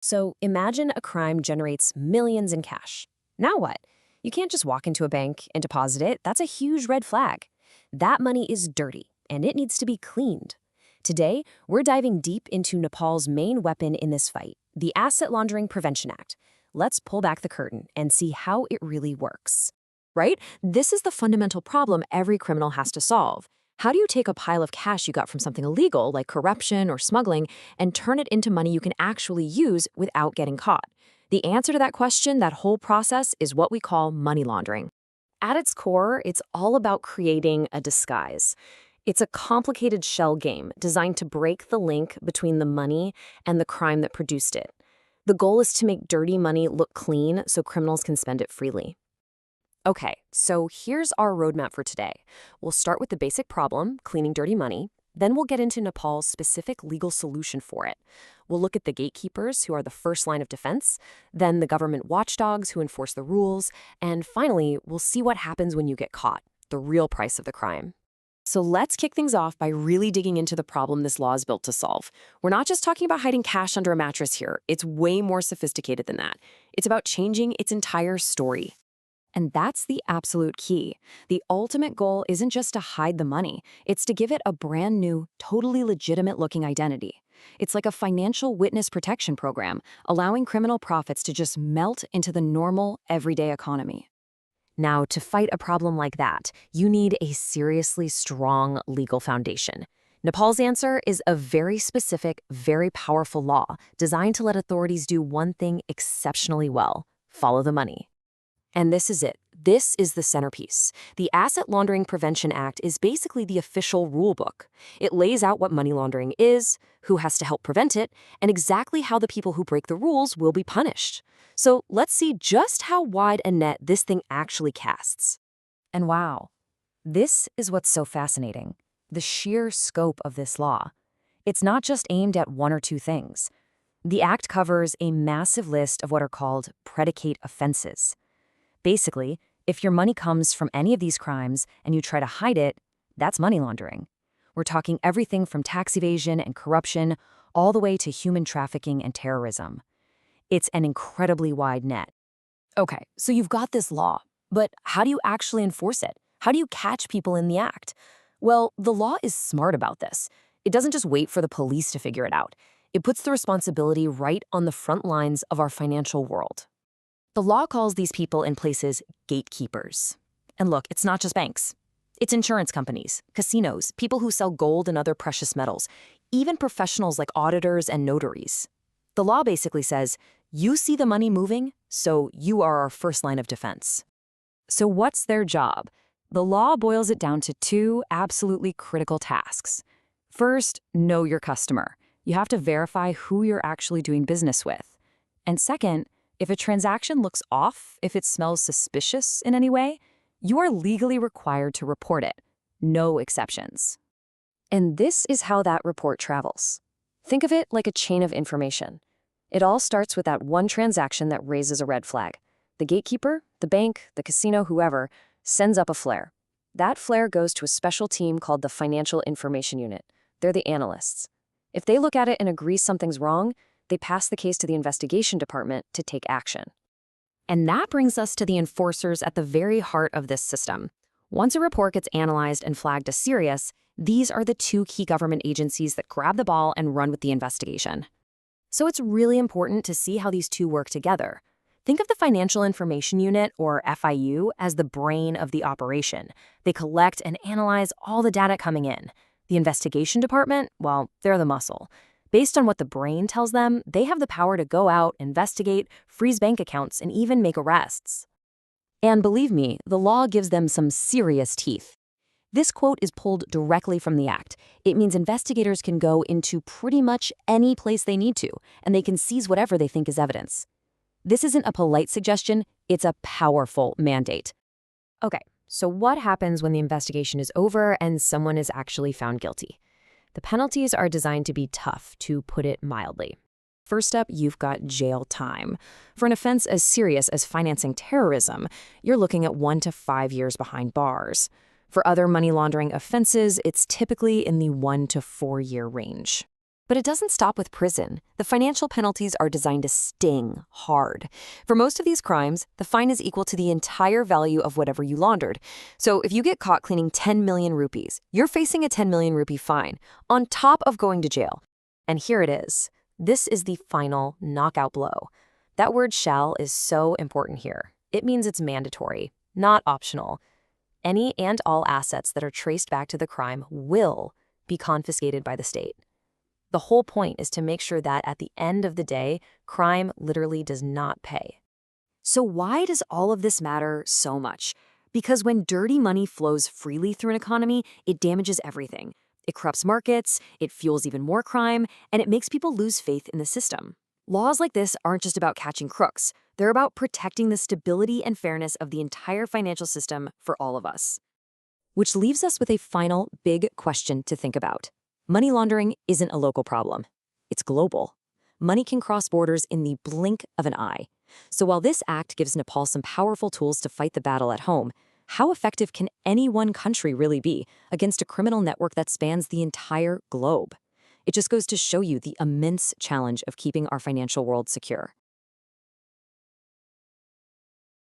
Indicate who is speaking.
Speaker 1: So imagine a crime generates millions in cash. Now what? You can't just walk into a bank and deposit it. That's a huge red flag. That money is dirty, and it needs to be cleaned. Today, we're diving deep into Nepal's main weapon in this fight, the Asset Laundering Prevention Act. Let's pull back the curtain and see how it really works.
Speaker 2: Right? This is the fundamental problem every criminal has to solve. How do you take a pile of cash you got from something illegal, like corruption or smuggling, and turn it into money you can actually use without getting caught? The answer to that question, that whole process, is what we call money laundering.
Speaker 1: At its core, it's all about creating a disguise. It's a complicated shell game designed to break the link between the money and the crime that produced it. The goal is to make dirty money look clean so criminals can spend it freely. Okay, so here's our roadmap for today. We'll start with the basic problem, cleaning dirty money. Then we'll get into Nepal's specific legal solution for it. We'll look at the gatekeepers, who are the first line of defense, then the government watchdogs who enforce the rules, and finally, we'll see what happens when you get caught, the real price of the crime. So let's kick things off by really digging into the problem this law is built to solve. We're not just talking about hiding cash under a mattress here. It's way more sophisticated than that. It's about changing its entire story.
Speaker 2: And that's the absolute key. The ultimate goal isn't just to hide the money, it's to give it a brand new, totally legitimate-looking identity. It's like a financial witness protection program, allowing criminal profits to just melt into the normal, everyday economy.
Speaker 1: Now, to fight a problem like that, you need a seriously strong legal foundation. Nepal's answer is a very specific, very powerful law designed to let authorities do one thing exceptionally well: follow the money. And this is it. This is the centerpiece. The Asset Laundering Prevention Act is basically the official rulebook. It lays out what money laundering is, who has to help prevent it, and exactly how the people who break the rules will be punished. So let's see just how wide a net this thing actually casts.
Speaker 2: And wow, this is what's so fascinating: the sheer scope of this law. It's not just aimed at one or two things. The act covers a massive list of what are called predicate offenses. Basically, if your money comes from any of these crimes and you try to hide it, that's money laundering. We're talking everything from tax evasion and corruption all the way to human trafficking and terrorism. It's an incredibly wide net. Okay, so you've got this law, but how do you actually enforce it? How do you catch people in the act? Well, the law is smart about this. It doesn't just wait for the police to figure it out. It puts the responsibility right on the front lines of our financial world. The law calls these people in places gatekeepers. And look, it's not just banks. It's insurance companies, casinos, people who sell gold and other precious metals, even professionals like auditors and notaries. The law basically says, you see the money moving, so you are our first line of defense. So what's their job? The law boils it down to two absolutely critical tasks. First, know your customer. You have to verify who you're actually doing business with. And second, if a transaction looks off, if it smells suspicious in any way, you are legally required to report it. No exceptions. And this is how that report travels. Think of it like a chain of information. It all starts with that one transaction that raises a red flag. The gatekeeper, the bank, the casino, whoever, sends up a flare. That flare goes to a special team called the Financial Information Unit. They're the analysts. If they look at it and agree something's wrong, they pass the case to the investigation department to take action. And that brings us to the enforcers at the very heart of this system. Once a report gets analyzed and flagged as serious, these are the two key government agencies that grab the ball and run with the investigation. So it's really important to see how these two work together. Think of the Financial Information Unit, or FIU, as the brain of the operation. They collect and analyze all the data coming in. The investigation department, well, they're the muscle. Based on what the brain tells them, they have the power to go out, investigate, freeze bank accounts, and even make arrests. And believe me, the law gives them some serious teeth. This quote is pulled directly from the Act. It means investigators can go into pretty much any place they need to, and they can seize whatever they think is evidence. This isn't a polite suggestion, it's a powerful mandate. Okay, so what happens when the investigation is over and someone is actually found guilty? The penalties are designed to be tough, to put it mildly. First up, you've got jail time. For an offense as serious as financing terrorism, you're looking at 1 to 5 years behind bars. For other money laundering offenses, it's typically in the 1 to 4 year range.
Speaker 1: But it doesn't stop with prison. The financial penalties are designed to sting hard. For most of these crimes, the fine is equal to the entire value of whatever you laundered. So if you get caught cleaning 10 million rupees, you're facing a 10 million rupee fine, on top of going to jail. And here it is. This is the final knockout blow. That word shall is so important here. It means it's mandatory, not optional. Any and all assets that are traced back to the crime will be confiscated by the state. The whole point is to make sure that at the end of the day, crime literally does not pay. So why does all of this matter so much? Because when dirty money flows freely through an economy, it damages everything. It corrupts markets, it fuels even more crime, and it makes people lose faith in the system. Laws like this aren't just about catching crooks. They're about protecting the stability and fairness of the entire financial system for all of us. Which leaves us with a final big question to think about. Money laundering isn't a local problem. It's global. Money can cross borders in the blink of an eye. So while this act gives Nepal some powerful tools to fight the battle at home, how effective can any one country really be against a criminal network that spans the entire globe? It just goes to show you the immense challenge of keeping our financial world secure.